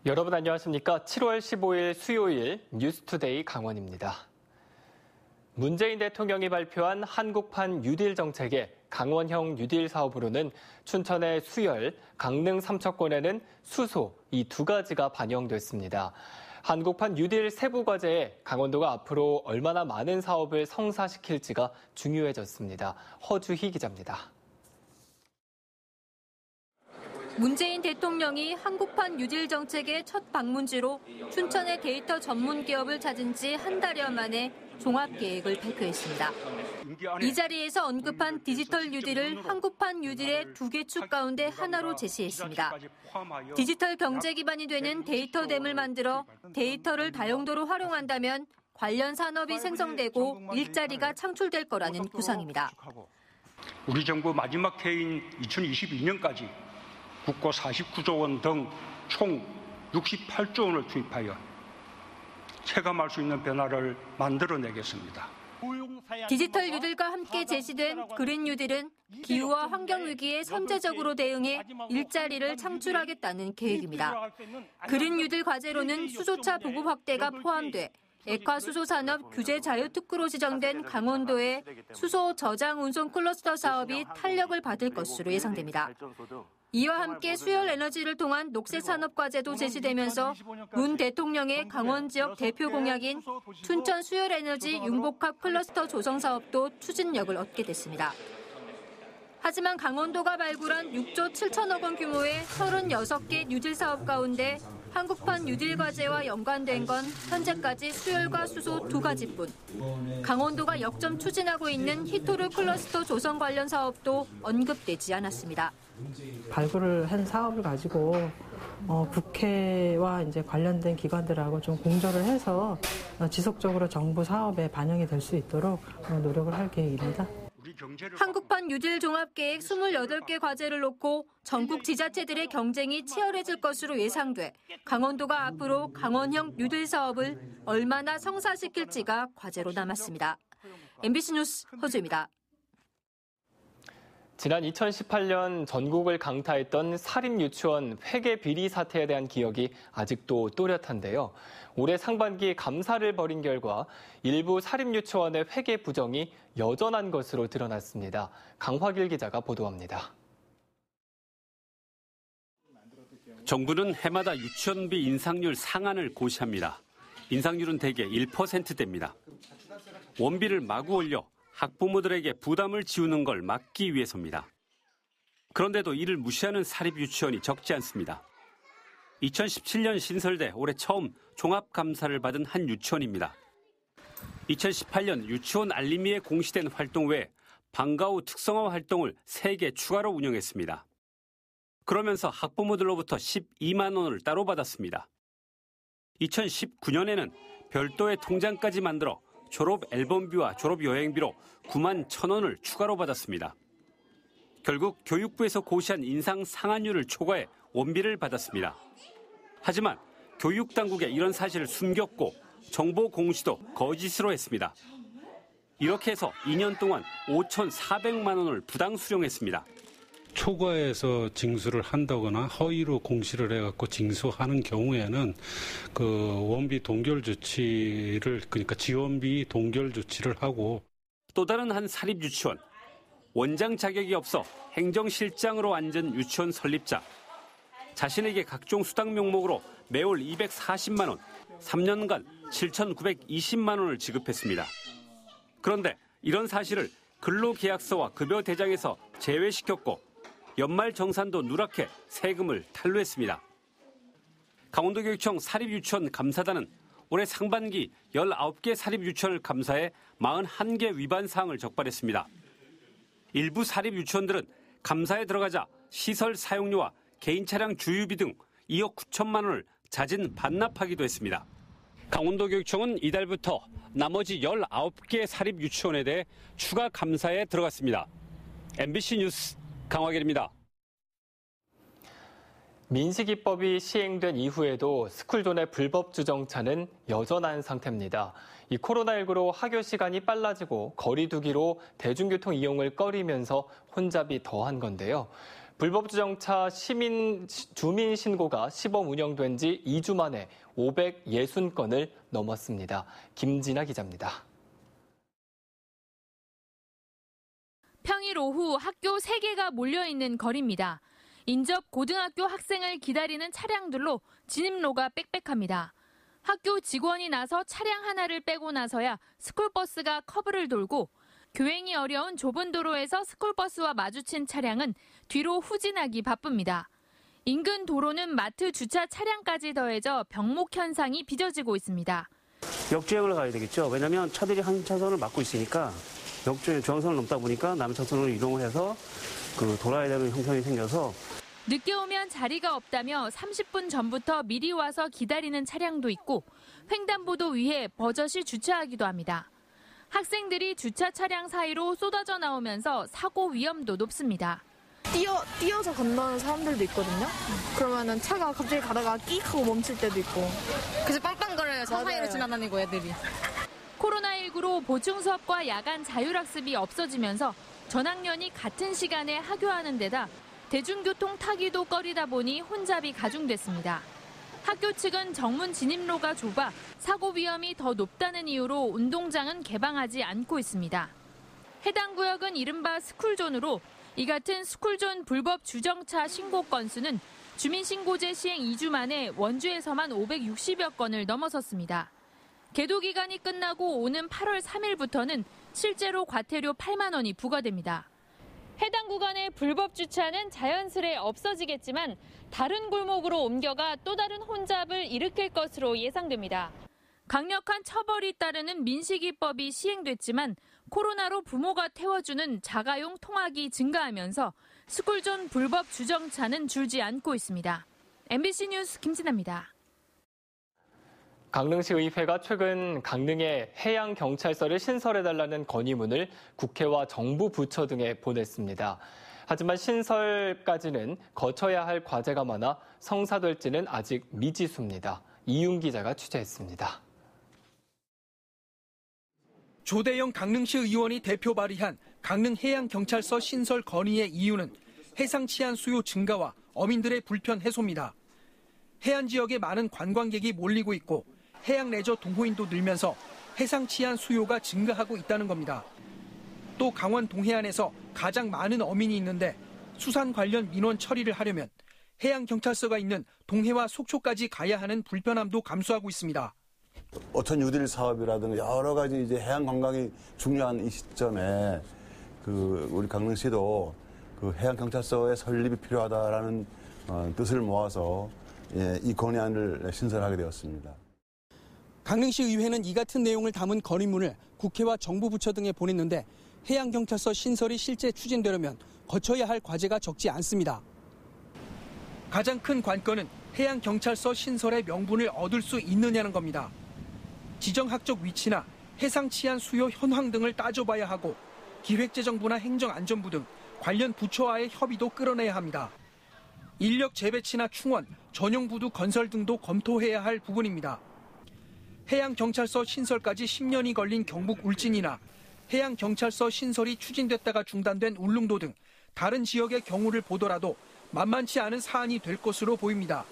여러분 안녕하십니까? 7월 15일 수요일 뉴스투데이 강원입니다. 문재인 대통령이 발표한 한국판 뉴딜 정책의 강원형 뉴딜 사업으로는 춘천의 수열, 강릉 삼척권에는 수소 이 두 가지가 반영됐습니다. 한국판 뉴딜 세부 과제에 강원도가 앞으로 얼마나 많은 사업을 성사시킬지가 중요해졌습니다. 허주희 기자입니다. 문재인 대통령이 한국판 뉴딜 정책의 첫 방문지로 춘천의 데이터 전문 기업을 찾은 지 한 달여 만에 종합계획을 발표했습니다. 이 자리에서 언급한 디지털 뉴딜을 한국판 뉴딜의 두 개 축 가운데 하나로 제시했습니다. 디지털 경제 기반이 되는 데이터댐을 만들어 데이터를 다용도로 활용한다면 관련 산업이 생성되고 일자리가 창출될 거라는 구상입니다. 우리 정부 마지막 해인 2022년까지 국고 49조 원 등 총 68조 원을 투입하여 체감할 수 있는 변화를 만들어내겠습니다. 디지털 뉴딜과 함께 제시된 그린 뉴딜은 기후와 환경 위기에 선제적으로 대응해 일자리를 창출하겠다는 계획입니다. 그린 뉴딜 과제로는 수소차 보급 확대가 포함돼 액화수소 산업 규제 자유특구로 지정된 강원도의 수소 저장 운송 클러스터 사업이 탄력을 받을 것으로 예상됩니다. 이와 함께 수열 에너지를 통한 녹색 산업 과제도 제시되면서 문 대통령의 강원 지역 대표 공약인 춘천 수열 에너지 융복합 클러스터 조성 사업도 추진력을 얻게 됐습니다. 하지만 강원도가 발굴한 6조 7천억 원 규모의 36개 뉴딜 사업 가운데 한국판 뉴딜 과제와 연관된 건 현재까지 수열과 수소 두 가지뿐. 강원도가 역점 추진하고 있는 히토르 클러스터 조성 관련 사업도 언급되지 않았습니다. 발굴을 한 사업을 가지고 국회와 이제 관련된 기관들하고 좀 공조를 해서 지속적으로 정부 사업에 반영이 될 수 있도록 노력을 할 계획입니다. 한국판 뉴딜 종합계획 28개 과제를 놓고 전국 지자체들의 경쟁이 치열해질 것으로 예상돼 강원도가 앞으로 강원형 뉴딜 사업을 얼마나 성사시킬지가 과제로 남았습니다. MBC 뉴스 허주입니다. 지난 2018년 전국을 강타했던 사립유치원 회계 비리 사태에 대한 기억이 아직도 또렷한데요. 올해 상반기 감사를 벌인 결과 일부 사립유치원의 회계 부정이 여전한 것으로 드러났습니다. 강화길 기자가 보도합니다. 정부는 해마다 유치원비 인상률 상한을 고시합니다. 인상률은 대개 1%대입니다. 원비를 마구 올려 학부모들에게 부담을 지우는 걸 막기 위해서입니다. 그런데도 이를 무시하는 사립유치원이 적지 않습니다. 2017년 신설돼 올해 처음 종합감사를 받은 한 유치원입니다. 2018년 유치원 알림이에 공시된 활동 외에 방과 후 특성화 활동을 3개 추가로 운영했습니다. 그러면서 학부모들로부터 12만 원을 따로 받았습니다. 2019년에는 별도의 통장까지 만들어 졸업 앨범비와 졸업 여행비로 9만 1,000원을 추가로 받았습니다. 결국 교육부에서 고시한 인상 상한율을 초과해 원비를 받았습니다. 하지만 교육당국에 이런 사실을 숨겼고 정보 공시도 거짓으로 했습니다. 이렇게 해서 2년 동안 5,400만 원을 부당 수령했습니다. 초과해서 징수를 한다거나 허위로 공시를 해갖고 징수하는 경우에는 그 원비 동결 조치를 그러니까 지원비 동결 조치를 하고 또 다른 한 사립유치원 원장 자격이 없어 행정실장으로 앉은 유치원 설립자 자신에게 각종 수당 명목으로 매월 240만 원, 3년간 7,920만 원을 지급했습니다. 그런데 이런 사실을 근로계약서와 급여대장에서 제외시켰고 연말 정산도 누락해 세금을 탈루했습니다. 강원도교육청 사립유치원 감사단은 올해 상반기 19개 사립유치원을 감사해 41개 위반 사항을 적발했습니다. 일부 사립유치원들은 감사에 들어가자 시설 사용료와 개인 차량 주유비 등 2억 9천만 원을 자진 반납하기도 했습니다. 강원도교육청은 이달부터 나머지 19개 사립유치원에 대해 추가 감사에 들어갔습니다. MBC 뉴스 강화길입니다. 민식이법이 시행된 이후에도 스쿨존의 불법 주정차는 여전한 상태입니다. 이 코로나19로 학교 시간이 빨라지고 거리 두기로 대중교통 이용을 꺼리면서 혼잡이 더한 건데요. 불법 주정차 주민 신고가 시범 운영된 지 2주 만에 560건을 넘었습니다. 김진아 기자입니다. 평일 오후 학교 3개가 몰려있는 거리입니다. 인접 고등학교 학생을 기다리는 차량들로 진입로가 빽빽합니다. 학교 직원이 나서 차량 하나를 빼고 나서야 스쿨버스가 커브를 돌고 교행이 어려운 좁은 도로에서 스쿨버스와 마주친 차량은 뒤로 후진하기 바쁩니다. 인근 도로는 마트 주차 차량까지 더해져 병목 현상이 빚어지고 있습니다. 역주행을 가야 되겠죠. 왜냐하면 차들이 한 차선을 막고 있으니까 중앙선을 넘다 보니까 남차선으로 이동을 해서 돌아야 되는 형편이 생겨서 늦게 오면 자리가 없다며 30분 전부터 미리 와서 기다리는 차량도 있고 횡단보도 위에 버젓이 주차하기도 합니다. 학생들이 주차 차량 사이로 쏟아져 나오면서 사고 위험도 높습니다. 뛰어서 건너는 사람들도 있거든요. 그러면은 차가 갑자기 가다가 끼익 하고 멈출 때도 있고. 그래서 빵빵거려요. 차 사이로 지나다니고 애들이. 코로나19로 보충 수업과 야간 자율학습이 없어지면서 전학년이 같은 시간에 하교하는 데다 대중교통 타기도 꺼리다 보니 혼잡이 가중됐습니다. 학교 측은 정문 진입로가 좁아 사고 위험이 더 높다는 이유로 운동장은 개방하지 않고 있습니다. 해당 구역은 이른바 스쿨존으로 이 같은 스쿨존 불법 주정차 신고 건수는 주민신고제 시행 2주 만에 원주에서만 560여 건을 넘어섰습니다. 계도 기간이 끝나고 오는 8월 3일부터는 실제로 과태료 8만 원이 부과됩니다. 해당 구간의 불법 주차는 자연스레 없어지겠지만 다른 골목으로 옮겨가 또 다른 혼잡을 일으킬 것으로 예상됩니다. 강력한 처벌이 따르는 민식이법이 시행됐지만 코로나로 부모가 태워주는 자가용 통학이 증가하면서 스쿨존 불법 주정차는 줄지 않고 있습니다. MBC 뉴스 김진아입니다. 강릉시 의회가 최근 강릉에 해양경찰서를 신설해달라는 건의문을 국회와 정부 부처 등에 보냈습니다. 하지만 신설까지는 거쳐야 할 과제가 많아 성사될지는 아직 미지수입니다. 이윤 기자가 취재했습니다. 조대영 강릉시 의원이 대표 발의한 강릉해양경찰서 신설 건의의 이유는 해상 치안 수요 증가와 어민들의 불편 해소입니다. 해안 지역에 많은 관광객이 몰리고 있고 해양 레저 동호인도 늘면서 해상 치안 수요가 증가하고 있다는 겁니다. 또 강원 동해안에서 가장 많은 어민이 있는데 수산 관련 민원 처리를 하려면 해양경찰서가 있는 동해와 속초까지 가야 하는 불편함도 감수하고 있습니다. 어촌 뉴딜 사업이라든가 여러 가지 이제 해양 관광이 중요한 이 시점에 우리 강릉시도 해양경찰서의 설립이 필요하다라는 뜻을 모아서 이 건의안을 신설하게 되었습니다. 강릉시 의회는 이 같은 내용을 담은 건의문을 국회와 정부 부처 등에 보냈는데 해양경찰서 신설이 실제 추진되려면 거쳐야 할 과제가 적지 않습니다. 가장 큰 관건은 해양경찰서 신설의 명분을 얻을 수 있느냐는 겁니다. 지정학적 위치나 해상 치안 수요 현황 등을 따져봐야 하고 기획재정부나 행정안전부 등 관련 부처와의 협의도 끌어내야 합니다. 인력 재배치나 충원, 전용부두 건설 등도 검토해야 할 부분입니다. 해양경찰서 신설까지 10년이 걸린 경북 울진이나 해양경찰서 신설이 추진됐다가 중단된 울릉도 등 다른 지역의 경우를 보더라도 만만치 않은 사안이 될 것으로 보입니다.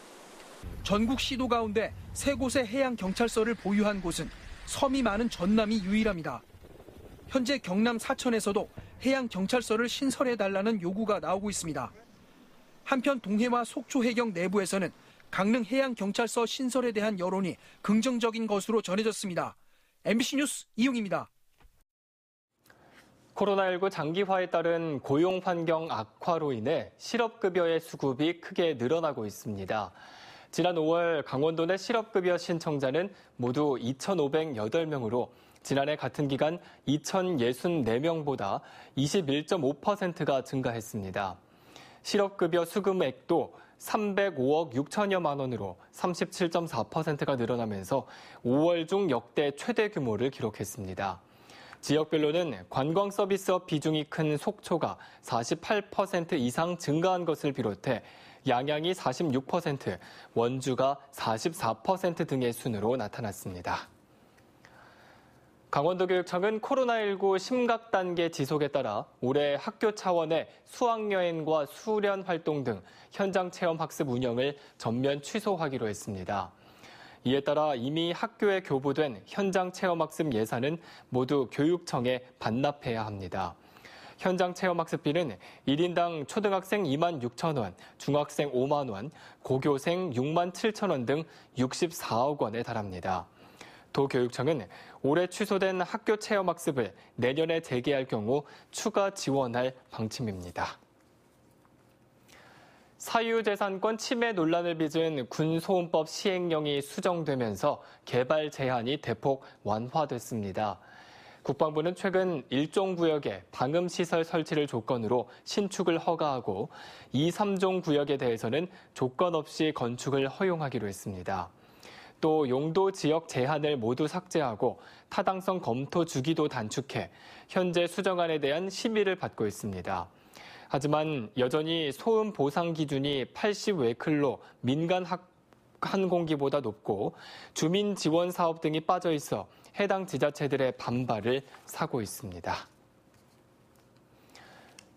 전국 시도 가운데 3곳의 해양경찰서를 보유한 곳은 섬이 많은 전남이 유일합니다. 현재 경남 사천에서도 해양경찰서를 신설해달라는 요구가 나오고 있습니다. 한편 동해와 속초 해경 내부에서는 강릉 해양경찰서 신설에 대한 여론이 긍정적인 것으로 전해졌습니다. MBC 뉴스 이용입니다. 코로나19 장기화에 따른 고용 환경 악화로 인해 실업급여의 수급이 크게 늘어나고 있습니다. 지난 5월 강원도 내 실업급여 신청자는 모두 2,508명으로 지난해 같은 기간 2,064명보다 21.5%가 증가했습니다. 실업급여 수급액도 305억 6천여만 원으로 37.4%가 늘어나면서 5월 중 역대 최대 규모를 기록했습니다. 지역별로는 관광 서비스업 비중이 큰 속초가 48% 이상 증가한 것을 비롯해 양양이 46%, 원주가 44% 등의 순으로 나타났습니다. 강원도교육청은 코로나19 심각 단계 지속에 따라 올해 학교 차원의 수학여행과 수련 활동 등 현장 체험 학습 운영을 전면 취소하기로 했습니다. 이에 따라 이미 학교에 교부된 현장 체험 학습 예산은 모두 교육청에 반납해야 합니다. 현장 체험 학습비는 1인당 초등학생 2만 6천 원, 중학생 5만 원, 고교생 6만 7천 원 등 64억 원에 달합니다. 도교육청은 올해 취소된 학교 체험 학습을 내년에 재개할 경우 추가 지원할 방침입니다. 사유재산권 침해 논란을 빚은 군소음법 시행령이 수정되면서 개발 제한이 대폭 완화됐습니다. 국방부는 최근 일종 구역에 방음시설 설치를 조건으로 신축을 허가하고 2, 3종 구역에 대해서는 조건 없이 건축을 허용하기로 했습니다. 또 용도 지역 제한을 모두 삭제하고 타당성 검토 주기도 단축해 현재 수정안에 대한 심의를 받고 있습니다. 하지만 여전히 소음 보상 기준이 80웨클로 민간 항공기보다 높고 주민 지원 사업 등이 빠져 있어 해당 지자체들의 반발을 사고 있습니다.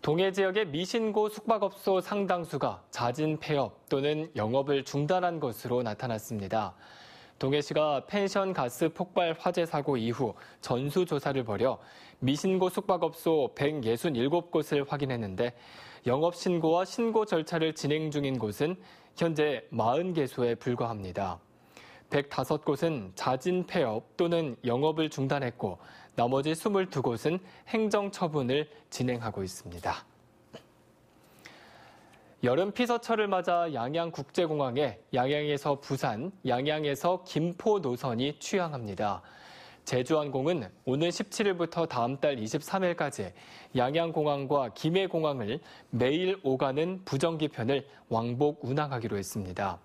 동해 지역의 미신고 숙박업소 상당수가 자진 폐업 또는 영업을 중단한 것으로 나타났습니다. 동해시가 펜션 가스 폭발 화재 사고 이후 전수조사를 벌여 미신고 숙박업소 167곳을 확인했는데 영업신고와 신고 절차를 진행 중인 곳은 현재 40개소에 불과합니다. 105곳은 자진 폐업 또는 영업을 중단했고 나머지 22곳은 행정처분을 진행하고 있습니다. 여름 피서철을 맞아 양양국제공항에 양양에서 부산, 양양에서 김포 노선이 취항합니다. 제주항공은 오는 17일부터 다음 달 23일까지 양양공항과 김해공항을 매일 오가는 부정기편을 왕복 운항하기로 했습니다.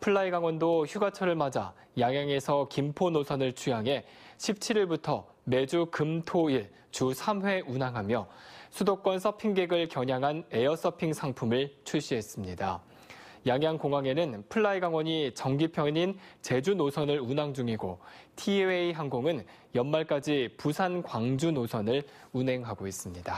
플라이강원도 휴가철을 맞아 양양에서 김포 노선을 취항해 17일부터 매주 금, 토, 일 주 3회 운항하며 수도권 서핑객을 겨냥한 에어서핑 상품을 출시했습니다. 양양공항에는 플라이강원이 정기편인 제주 노선을 운항 중이고 티웨이 항공은 연말까지 부산, 광주 노선을 운행하고 있습니다.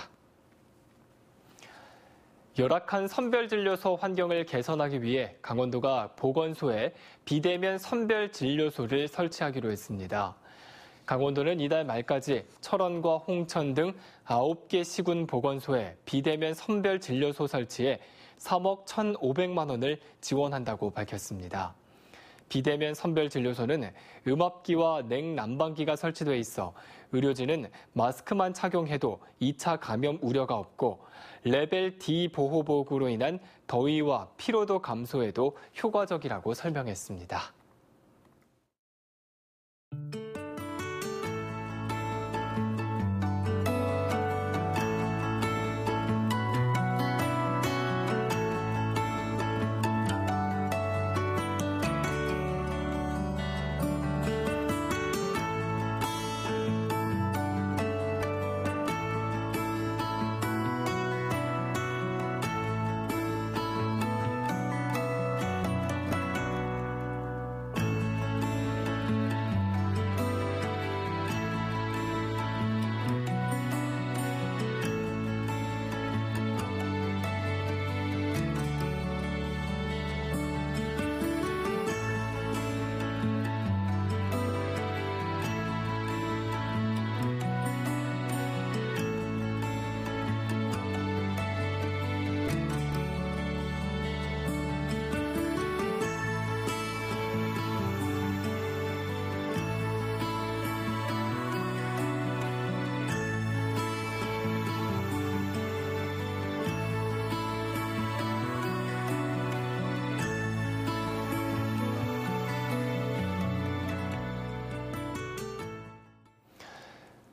열악한 선별진료소 환경을 개선하기 위해 강원도가 보건소에 비대면 선별진료소를 설치하기로 했습니다. 강원도는 이달 말까지 철원과 홍천 등 9개 시군 보건소에 비대면 선별진료소 설치에 3억 1,500만 원을 지원한다고 밝혔습니다. 비대면 선별진료소는 음압기와 냉난방기가 설치돼 있어 의료진은 마스크만 착용해도 2차 감염 우려가 없고 레벨 D 보호복으로 인한 더위와 피로도 감소에도 효과적이라고 설명했습니다.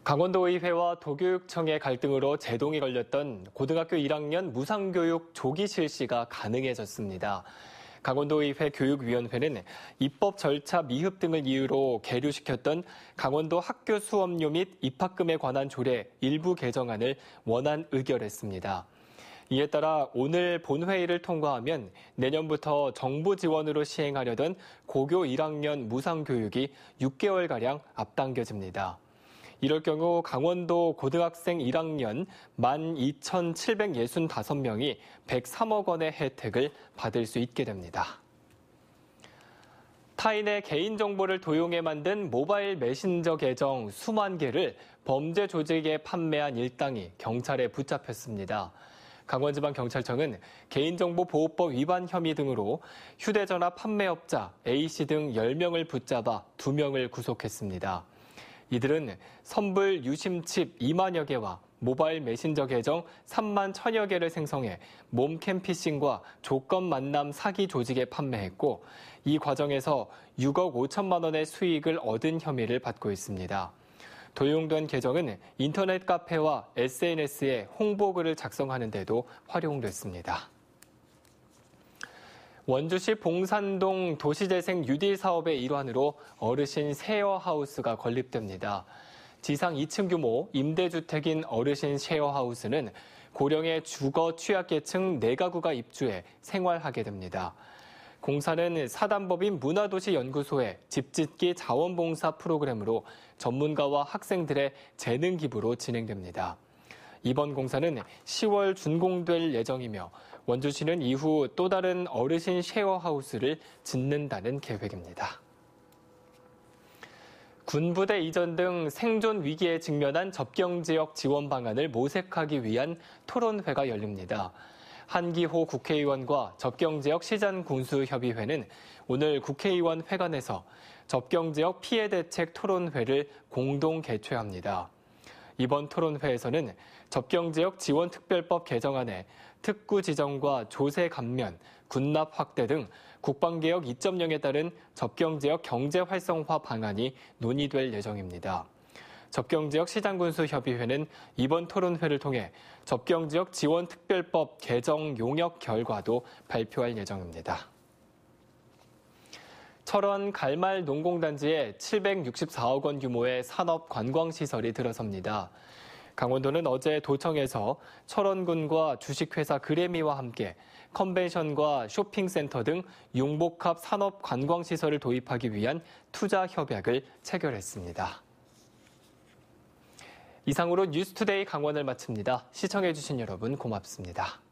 강원도의회와 도교육청의 갈등으로 제동이 걸렸던 고등학교 1학년 무상교육 조기 실시가 가능해졌습니다. 강원도의회 교육위원회는 입법 절차 미흡 등을 이유로 계류시켰던 강원도 학교 수업료 및 입학금에 관한 조례 일부 개정안을 원안 의결했습니다. 이에 따라 오늘 본회의를 통과하면 내년부터 정부 지원으로 시행하려던 고교 1학년 무상교육이 6개월가량 앞당겨집니다. 이럴 경우 강원도 고등학생 1학년 12,765명이 103억 원의 혜택을 받을 수 있게 됩니다. 타인의 개인정보를 도용해 만든 모바일 메신저 계정 수만 개를 범죄 조직에 판매한 일당이 경찰에 붙잡혔습니다. 강원지방경찰청은 개인정보보호법 위반 혐의 등으로 휴대전화 판매업자 A씨 등 10명을 붙잡아 2명을 구속했습니다. 이들은 선불 유심칩 2만여 개와 모바일 메신저 계정 3만 1천여 개를 생성해 몸캠 피싱과 조건 만남 사기 조직에 판매했고 이 과정에서 6억 5천만 원의 수익을 얻은 혐의를 받고 있습니다. 도용된 계정은 인터넷 카페와 SNS에 홍보글을 작성하는 데도 활용됐습니다. 원주시 봉산동 도시재생 뉴딜 사업의 일환으로 어르신 쉐어하우스가 건립됩니다. 지상 2층 규모 임대주택인 어르신 쉐어하우스는 고령의 주거 취약계층 4가구가 입주해 생활하게 됩니다. 공사는 사단법인 문화도시연구소의 집짓기 자원봉사 프로그램으로 전문가와 학생들의 재능 기부로 진행됩니다. 이번 공사는 10월 준공될 예정이며 원주시는 이후 또 다른 어르신 쉐어하우스를 짓는다는 계획입니다. 군부대 이전 등 생존 위기에 직면한 접경지역 지원 방안을 모색하기 위한 토론회가 열립니다. 한기호 국회의원과 접경지역 시장군수협의회는 오늘 국회의원 회관에서 접경지역 피해대책 토론회를 공동 개최합니다. 이번 토론회에서는 접경지역 지원특별법 개정안에 특구 지정과 조세 감면, 군납 확대 등 국방개혁 2.0에 따른 접경지역 경제 활성화 방안이 논의될 예정입니다. 접경지역 시장군수협의회는 이번 토론회를 통해 접경지역 지원특별법 개정 용역 결과도 발표할 예정입니다. 철원 갈말 농공단지에 764억 원 규모의 산업 관광시설이 들어섭니다. 강원도는 어제 도청에서 철원군과 주식회사 그래미와 함께 컨벤션과 쇼핑센터 등 융복합 산업 관광시설을 도입하기 위한 투자 협약을 체결했습니다. 이상으로 뉴스투데이 강원을 마칩니다. 시청해주신 여러분 고맙습니다.